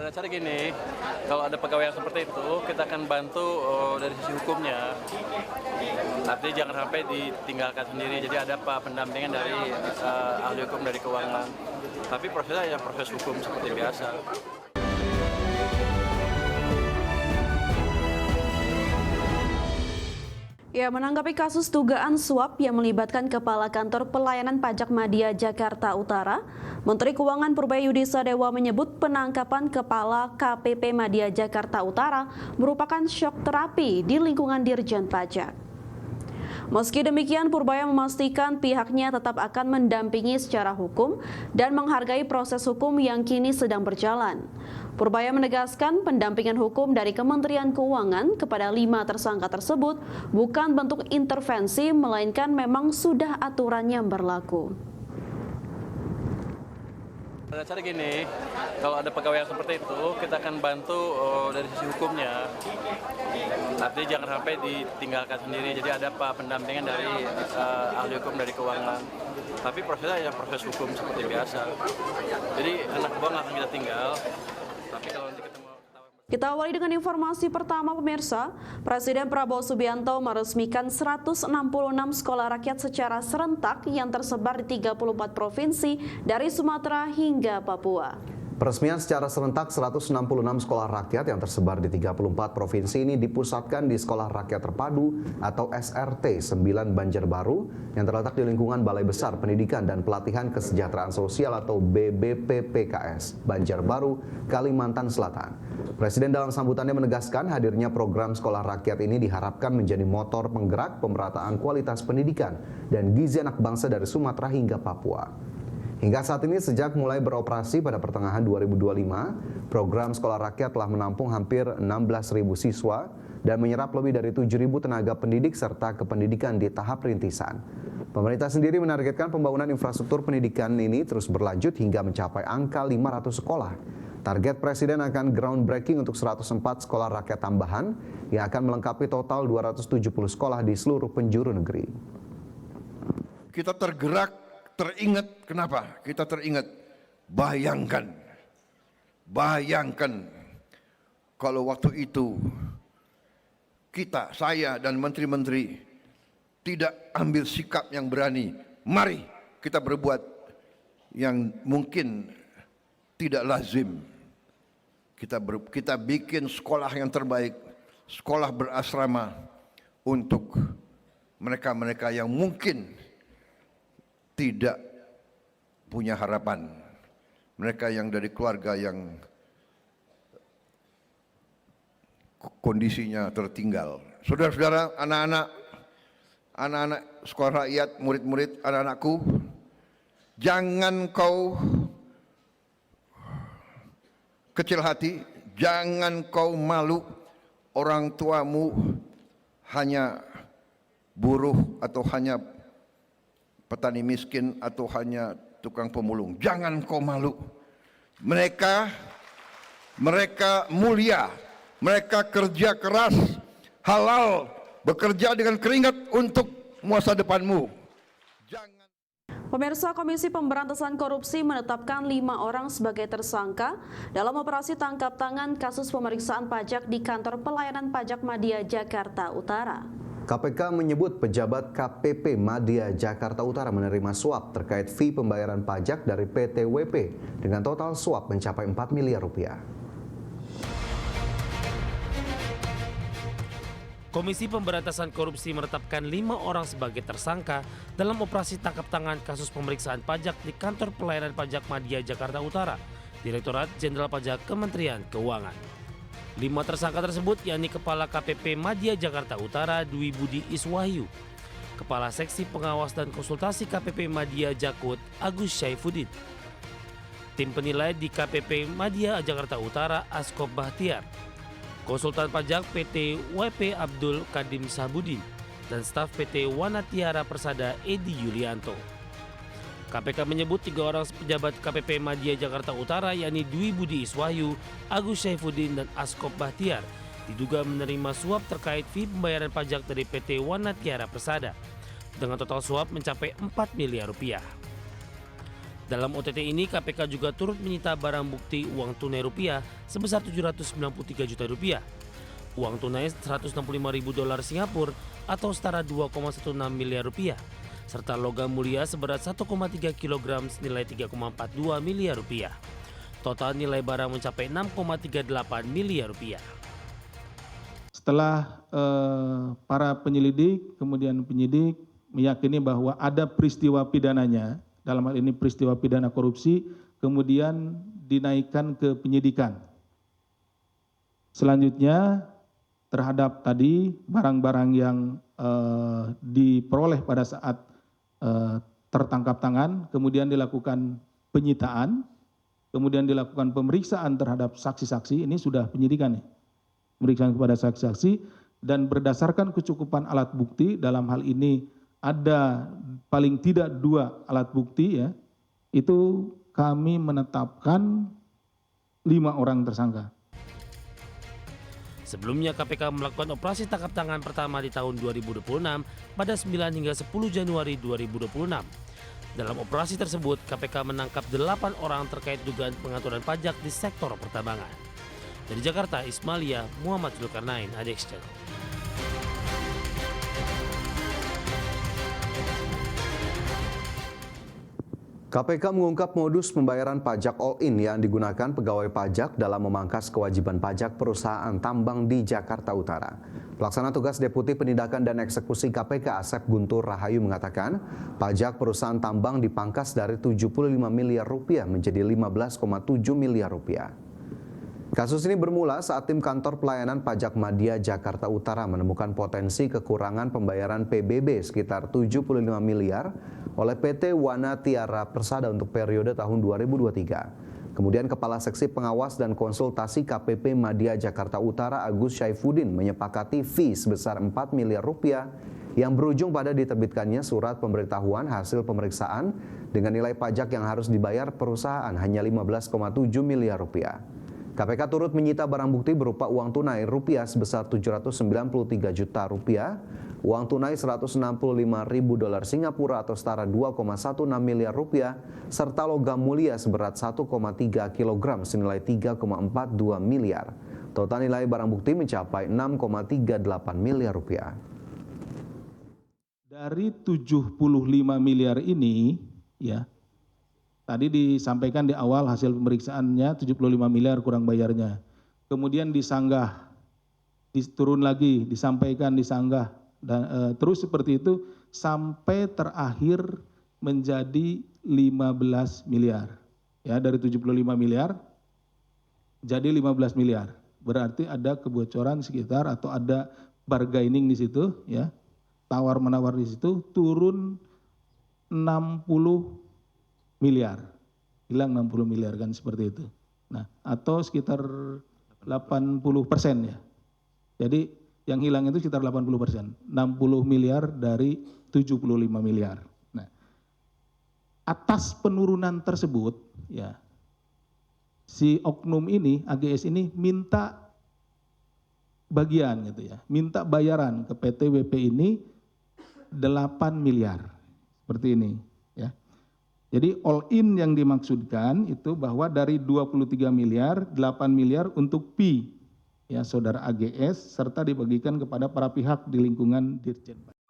Cara gini, kalau ada pegawai yang seperti itu, kita akan bantu dari sisi hukumnya. Artinya jangan sampai ditinggalkan sendiri, jadi ada pendampingan dari ahli hukum dari keuangan. Tapi prosesnya ya proses hukum seperti biasa. Ya, menanggapi kasus dugaan suap yang melibatkan Kepala Kantor Pelayanan Pajak Madya Jakarta Utara, Menteri Keuangan Purbaya Sadewa menyebut penangkapan Kepala KPP Madya Jakarta Utara merupakan syok terapi di lingkungan Dirjen Pajak. Meski demikian, Purbaya memastikan pihaknya tetap akan mendampingi secara hukum dan menghargai proses hukum yang kini sedang berjalan. Purbaya menegaskan pendampingan hukum dari Kementerian Keuangan kepada 5 tersangka tersebut bukan bentuk intervensi, melainkan memang sudah aturannya berlaku. Cara gini, kalau ada pegawai yang seperti itu, kita akan bantu dari sisi hukumnya. Artinya jangan sampai ditinggalkan sendiri, jadi ada pendampingan dari ahli hukum dari keuangan. Tapi prosesnya ya proses hukum seperti biasa. Jadi anak buah nggak akan kita tinggal, tapi kalau nanti ketemu. Kita awali dengan informasi pertama, pemirsa. Presiden Prabowo Subianto meresmikan 166 sekolah rakyat secara serentak yang tersebar di 34 provinsi dari Sumatera hingga Papua. Peresmian secara serentak 166 sekolah rakyat yang tersebar di 34 provinsi ini dipusatkan di Sekolah Rakyat Terpadu atau SRT 9 Banjarbaru yang terletak di lingkungan Balai Besar Pendidikan dan Pelatihan Kesejahteraan Sosial atau BBPPKS Banjarbaru, Kalimantan Selatan. Presiden dalam sambutannya menegaskan hadirnya program sekolah rakyat ini diharapkan menjadi motor penggerak pemerataan kualitas pendidikan dan gizi anak bangsa dari Sumatera hingga Papua. Hingga saat ini, sejak mulai beroperasi pada pertengahan 2025, program sekolah rakyat telah menampung hampir 16.000 siswa dan menyerap lebih dari 7.000 tenaga pendidik serta kependidikan di tahap rintisan. Pemerintah sendiri menargetkan pembangunan infrastruktur pendidikan ini terus berlanjut hingga mencapai angka 500 sekolah. Target Presiden akan groundbreaking untuk 104 sekolah rakyat tambahan yang akan melengkapi total 270 sekolah di seluruh penjuru negeri. Kita tergerak, teringat. Kenapa? Kita teringat. Bayangkan kalau waktu itu kita, saya dan menteri-menteri tidak ambil sikap yang berani. Mari kita berbuat yang mungkin tidak lazim. Kita bikin sekolah yang terbaik, sekolah berasrama untuk mereka-mereka yang mungkin tidak punya harapan, mereka yang dari keluarga yang kondisinya tertinggal. Saudara-saudara, anak-anak sekolah rakyat, murid-murid, anak-anakku, jangan kau kecil hati, jangan kau malu. Orang tuamu hanya buruh atau hanya petani miskin atau hanya tukang pemulung. Jangan kau malu. Mereka mulia, mereka kerja keras, halal, bekerja dengan keringat untuk masa depanmu. Jangan. Pemirsa, Komisi Pemberantasan Korupsi menetapkan 5 orang sebagai tersangka dalam operasi tangkap tangan kasus pemeriksaan pajak di Kantor Pelayanan Pajak Madya Jakarta Utara. KPK menyebut pejabat KPP Madya Jakarta Utara menerima suap terkait fee pembayaran pajak dari PT WP dengan total suap mencapai 4 miliar rupiah. Komisi Pemberantasan Korupsi menetapkan 5 orang sebagai tersangka dalam operasi tangkap tangan kasus pemeriksaan pajak di Kantor Pelayanan Pajak Madya Jakarta Utara, Direktorat Jenderal Pajak Kementerian Keuangan. 5 tersangka tersebut yakni Kepala KPP Madya Jakarta Utara Dwi Budi Iswahyu, Kepala Seksi Pengawas dan Konsultasi KPP Madya Jakut Agus Syaifuddin, tim penilai di KPP Madya Jakarta Utara Askop Bahtiar, konsultan pajak PT WP Abdul Kadim Sabudin, dan staf PT Wanatiara Persada Edi Yulianto. KPK menyebut 3 orang pejabat KPP Madya Jakarta Utara yakni Dwi Budi Iswahyu, Agus Syaifuddin, dan Askop Bahtiar diduga menerima suap terkait fee pembayaran pajak dari PT Wanatiara Persada dengan total suap mencapai 4 miliar rupiah. Dalam OTT ini KPK juga turut menyita barang bukti uang tunai rupiah sebesar 793 juta rupiah, uang tunai 165 ribu dolar Singapura atau setara 2,16 miliar rupiah, serta logam mulia seberat 1,3 kg senilai 3,42 miliar rupiah. Total nilai barang mencapai 6,38 miliar rupiah. Setelah para penyelidik, kemudian penyidik meyakini bahwa ada peristiwa pidananya, dalam hal ini peristiwa pidana korupsi, kemudian dinaikkan ke penyidikan. Selanjutnya terhadap tadi barang-barang yang diperoleh pada saat tertangkap tangan, kemudian dilakukan penyitaan, kemudian dilakukan pemeriksaan terhadap saksi-saksi, ini sudah penyidikan nih, pemeriksaan kepada saksi-saksi, dan berdasarkan kecukupan alat bukti, dalam hal ini ada paling tidak 2 alat bukti ya, itu kami menetapkan 5 orang tersangka. Sebelumnya KPK melakukan operasi tangkap tangan pertama di tahun 2026 pada 9 hingga 10 Januari 2026. Dalam operasi tersebut, KPK menangkap 8 orang terkait dugaan pengaturan pajak di sektor pertambangan. Dari Jakarta, Ismailia, Muhammad Zulkarnain, ADX Channel. KPK mengungkap modus pembayaran pajak all-in yang digunakan pegawai pajak dalam memangkas kewajiban pajak perusahaan tambang di Jakarta Utara. Pelaksana tugas Deputi Penindakan dan Eksekusi KPK Asep Guntur Rahayu mengatakan, pajak perusahaan tambang dipangkas dari 75 miliar rupiah menjadi 15,7 miliar rupiah. Kasus ini bermula saat tim kantor pelayanan pajak Madya Jakarta Utara menemukan potensi kekurangan pembayaran PBB sekitar 75 miliar oleh PT Wana Tiara Persada untuk periode tahun 2023. Kemudian Kepala Seksi Pengawas dan Konsultasi KPP Madya Jakarta Utara Agus Syaifuddin menyepakati fee sebesar 4 miliar rupiah yang berujung pada diterbitkannya surat pemberitahuan hasil pemeriksaan dengan nilai pajak yang harus dibayar perusahaan hanya 15,7 miliar rupiah. KPK turut menyita barang bukti berupa uang tunai rupiah sebesar 793 juta rupiah, uang tunai 165 ribu dolar Singapura atau setara 2,16 miliar rupiah, serta logam mulia seberat 1,3 kg senilai 3,42 miliar. Total nilai barang bukti mencapai 6,38 miliar rupiah. Dari 75 miliar ini, ya, tadi disampaikan di awal hasil pemeriksaannya 75 miliar kurang bayarnya. Kemudian disanggah, turun lagi, disampaikan, disanggah, dan terus seperti itu sampai terakhir menjadi 15 miliar. Ya, dari 75 miliar jadi 15 miliar. Berarti ada kebocoran sekitar atau ada bargaining di situ, ya. Tawar-menawar di situ, turun 60 miliar, hilang 60 miliar kan seperti itu. Nah, atau sekitar 80% ya. Jadi yang hilang itu sekitar 80%, 60 miliar dari 75 miliar. Nah, atas penurunan tersebut ya, si oknum ini, AGS ini minta bagian gitu ya, minta bayaran ke PT WP ini 8 miliar, seperti ini ya. Jadi all in yang dimaksudkan itu bahwa dari 23 miliar, 8 miliar untuk fee ya saudara AGS serta dibagikan kepada para pihak di lingkungan Dirjen Pajak.